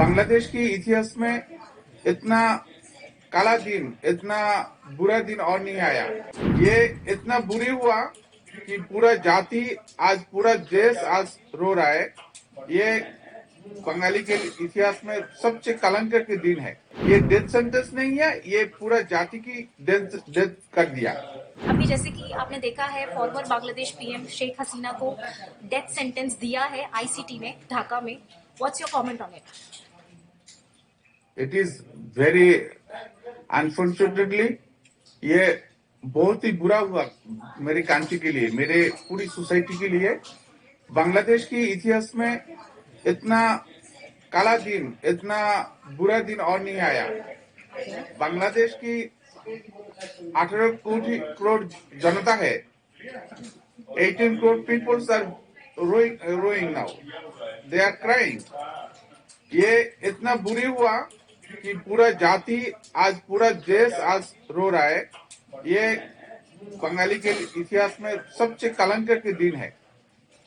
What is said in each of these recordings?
बांग्लादेश के इतिहास में इतना काला दिन, इतना बुरा दिन और नहीं आया। ये इतना बुरी हुआ कि पूरा जाति, आज पूरा देश आज रो रहा है। ये बंगाली के इतिहास में सबसे कलंक के दिन है। ये डेथ सेंटेंस नहीं है, ये पूरा जाति की डेथ कर दिया। अभी जैसे कि आपने देखा है, फॉर्मर बांग्लादेश पीएम शेख हसीना को डेथ सेंटेंस दिया है आईसीटी में, ढाका में। What's your comment on it? It is very unfortunately, ये बहुत ही बुरा हुआ मेरी कंट्री के लिए, मेरे पूरी सोसाइटी के लिए। बांग्लादेश के इतिहास में इतना काला दिन, इतना बुरा दिन और नहीं आया। बांग्लादेश की 18 करोड़ जनता है। 18 crore peoples are rowing now, they are crying. ये इतना बुरी हुआ कि पूरा जाति, आज पूरा देश आज रो रहा है। ये बंगाली के इतिहास में सबसे कलंक के दिन है,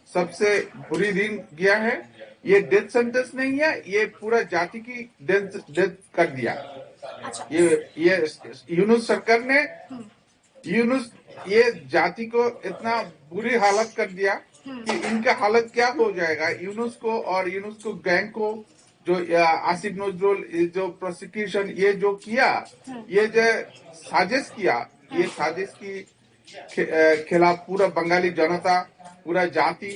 सबसे बुरी दिन गया है। ये डेथ सेंटेंस नहीं है, ये पूरा जाति की डेथ कर दिया। अच्छा। ये यूनुस सरकार ने ये जाति को इतना बुरी हालत कर दिया कि इनका हालत क्या हो जाएगा। यूनुस को और यूनुस को गैंग को, जो आसिफ नजरुल, जो प्रोसिक्यूशन ये जो किया, ये जो साजिश किया, ये साजिश की खिलाफ पूरा बंगाली जनता, पूरा जाति,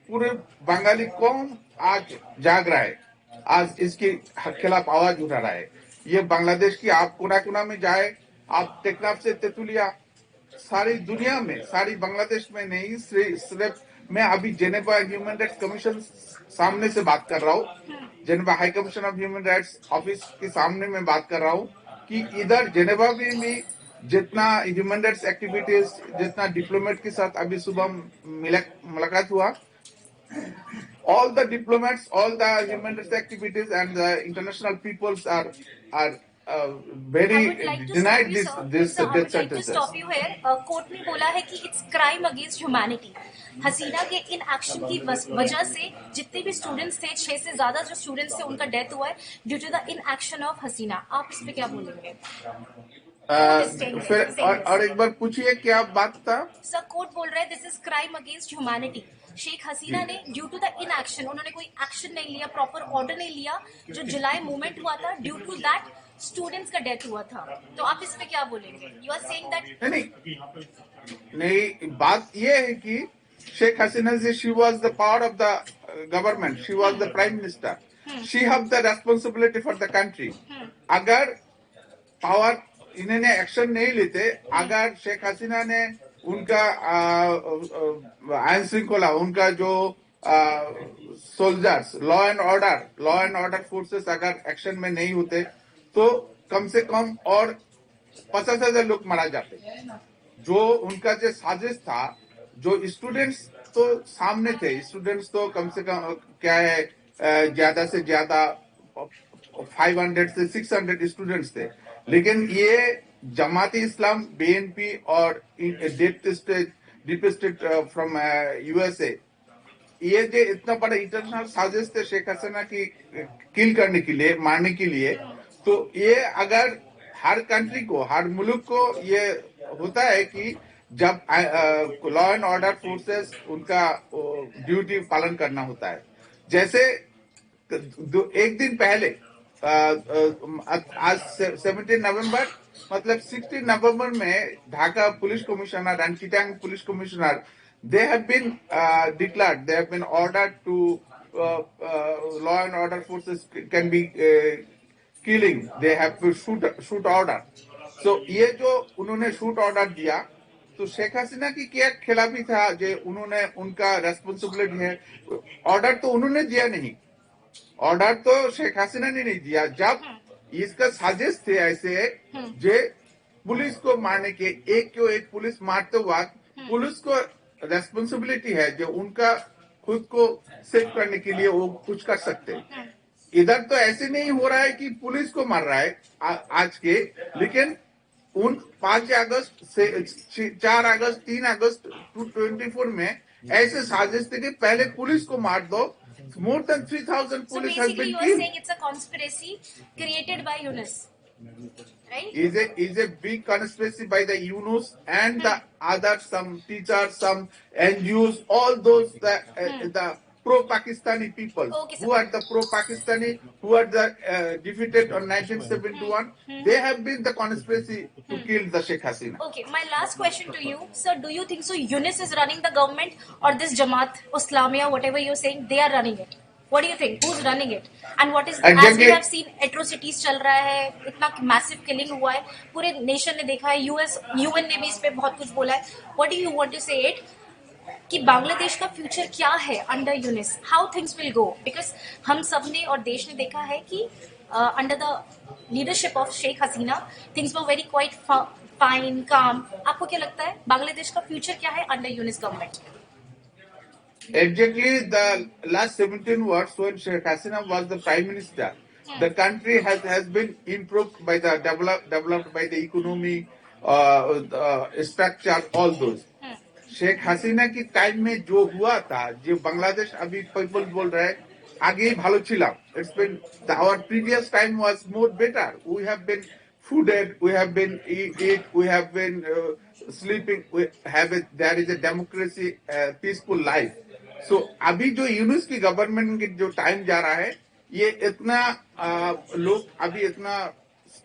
पूरे बंगाली कौम आज जाग रहा है, आज इसके खिलाफ आवाज उठा रहा है। ये बांग्लादेश की आप कोना कोना में जाए, आप टेकनाफ से तेतुलिया, सारी दुनिया में, सारी बांग्लादेश में नहीं, सिर्फ मैं अभी जेनेवा ह्यूमन राइट्स कमीशन सामने से बात कर रहा हूँ, Geneva high commission of human rights office के सामने में बात कर रहा हूँ कि इधर जेनेवा में भी जितना ह्यूमन राइट्स एक्टिविटीज, जितना डिप्लोमेट के साथ अभी सुबह मुलाकात हुआ, all the diplomats, all the human rights activities and the international peoples are very denied this death sentences. I would like to stop you here. Court ने बोला है कि it's crime against humanity. हसीना के इन एक्शन की वजह से जितने भी स्टूडेंट्स थे, 6 से ज्यादा जो स्टूडेंट्स थे, उनका डेथ हुआ है due to the inaction of Hasina. आप इस पे क्या बोलेंगे? फिर और एक बार पूछिए क्या बात था। सर, कोर्ट बोल रहा है this is crime against humanity. Sheikh Hasina ने due to the inaction, उन्होंने कोई एक्शन नहीं लिया, प्रॉपर ऑर्डर नहीं लिया, जो जुलाई मूवमेंट हुआ था, ड्यू टू दैट स्टूडेंट्स का डेथ हुआ था। तो आप इस पे क्या बोलेंगे? यू आर सेइंग दैट नहीं, बात ये है कि Sheikh Hasina ji, she was the power of the government, she was the prime minister, she have the responsibility for the country. अगर पावर इन्होंने एक्शन नहीं लेते, अगर शेख हसीना ने उनका आईन श्रृंखला, उनका जो soldiers, law and order forces अगर एक्शन में नहीं होते तो कम से कम और 50,000 लोग मारा जाते। जो उनका जो साजिश था, जो स्टूडेंट्स तो सामने थे, स्टूडेंट्स तो कम से कम क्या है, ज्यादा से ज्यादा 500 से 600 स्टूडेंट्स थे, लेकिन ये जमाती इस्लाम, बीएनपी और डीप स्टेट फ्रॉम यूएसए, ये जो इतना बड़ा इंटरनेशनल साजिश थे शेख हसीना की किल करने के लिए, मारने के लिए, तो ये अगर हर कंट्री को, हर मुल्क को ये होता है कि जब लॉ एंड ऑर्डर फोर्सेस उनका ड्यूटी पालन करना होता है। जैसे एक दिन पहले आज 17 नवंबर, मतलब 16 नवंबर में Dhaka police commissioner and Chittagong police commissioner, they have been declared, they have been ordered to law and order forces can be killing, they have to shoot order. So ये जो उन्होंने शूट ऑर्डर दिया, तो शेख हसीना की क्या खिलाफी था जो उन्होंने, उनका रेस्पॉन्सिबिलिटी है। ऑर्डर तो उन्होंने दिया नहीं, ऑर्डर तो शेख हसीना ने नहीं दिया। जब इसका साजिश थे ऐसे जे पुलिस को मारने के, एक को एक पुलिस मारते वक्त पुलिस को रेस्पॉन्सिबिलिटी है जो उनका खुद को सेव करने के लिए वो कुछ कर सकते। इधर तो ऐसे नहीं हो रहा है कि पुलिस को मार रहा है आज के, लेकिन उन 5 अगस्त से 4 अगस्त 3 अगस्त 2024 में ऐसे साजिश थे कि पहले पुलिस को मार दो, more than 3,000 So police has basically, been you are killed. saying it's a conspiracy created by Yunus, right? Is a big conspiracy by the Yunus and the other some teachers, some NGOs, all those the pro-Pakistani people Okay, sir. who are the pro-Pakistani, who are the defeated on 1971. They have been the conspiracy to kill the Sheikh Hasina. Okay, my last question to you, sir. Do you think so? Yunus is running the government, or this Jamaat Islamia, whatever you're saying, they are running it? What do you think? Who's running it? And what is, as we Exactly. have seen, atrocities चल रहा है, इतना massive killing हुआ है, पूरे nation ने देखा है, UN ने भी इस पे बहुत कुछ बोला है. What do you want to say it? कि बांग्लादेश का फ्यूचर क्या है under Yunus, how things will go, because हम सब ने और देश ने देखा है कि under the leadership of Sheikh Hasina things were very quite fine काम. आपको क्या लगता है बांग्लादेश का फ्यूचर क्या है under Yunus government? Exactly the last 17 years when Sheikh Hasina was the Prime Minister, the country has been improved by the developed by the economy, structure, all those. Sheikh Hasina की time में जो हुआ था, जो बांग्लादेश अभी पीपल बोल रहे हैं आगे ही भालो छिलाम. It's been our previous time was more better. We have been fooded, we have been eat, we have been sleeping, there is a democracy, peaceful life. So अभी जो यूनुस की गवर्नमेंट की जो टाइम जा रहा है, ये इतना लोग अभी इतना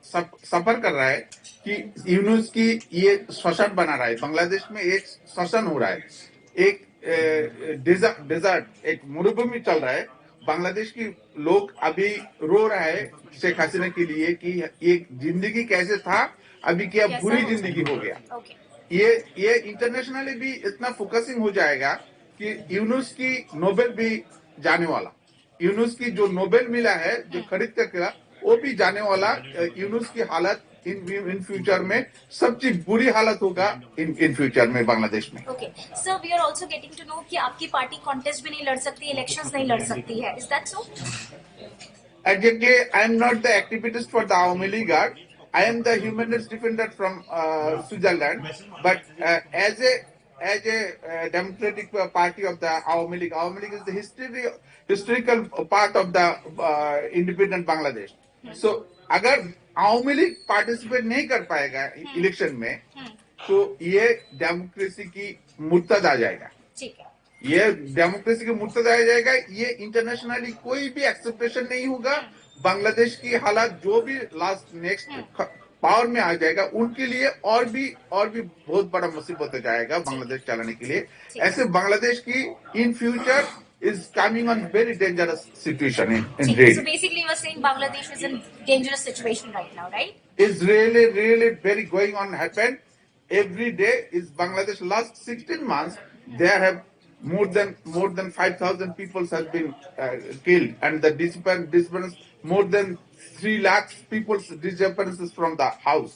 सफर कर रहा है कि यूनुस की ये शोषण बना रहा है. बांग्लादेश में एक शोषण हो रहा है, एक डेजर्ट, एक मरुभूमि चल रहा है. बांग्लादेश की लोग अभी रो रहा है शेख हसीना के लिए कि ये जिंदगी कैसे था, अभी क्या बुरी जिंदगी हो गया. ये इंटरनेशनली भी इतना फोकसिंग हो जाएगा कि यूनुस की नोबेल भी जाने वाला. यूनुस की जो नोबेल मिला है, जो खरीद कर किया, वो भी जाने वाला. यूनुस की हालत इन फ्यूचर में सबसे बुरी हालत होगा इन फ्यूचर में बांग्लादेश में. Okay sir, we are also getting to know कि आपकी पार्टी कॉन्टेस्ट भी नहीं लड़ सकती, इलेक्शंस नहीं लड़ सकती है. Is that so? Actually, I am not the activist for the Awami League. I am the human rights defender from Switzerland. But as a democratic party of the Awami League is the historical part of the independent Bangladesh. So, अगर Awami League participate नहीं कर पाएगा election में, तो ये democracy की मुर्तद आ जाएगा. ठीक है, ये डेमोक्रेसी की मुर्तद आ जाएगा. ये इंटरनेशनली कोई भी एक्सेप्टेशन नहीं होगा. बांग्लादेश की हालत जो भी नेक्स्ट पावर में आ जाएगा, उनके लिए और भी बहुत बड़ा मुसीबत हो जाएगा बांग्लादेश चलाने के लिए. ऐसे बांग्लादेश की in future is coming on very dangerous situation in really. So basically you are saying Bangladesh is in dangerous situation right now, right? It's really very going on happen every day. Is Bangladesh last 16 months there have more than 5,000 people has been killed, and the disappearance more than 3 lakhs people's disappearances from the house.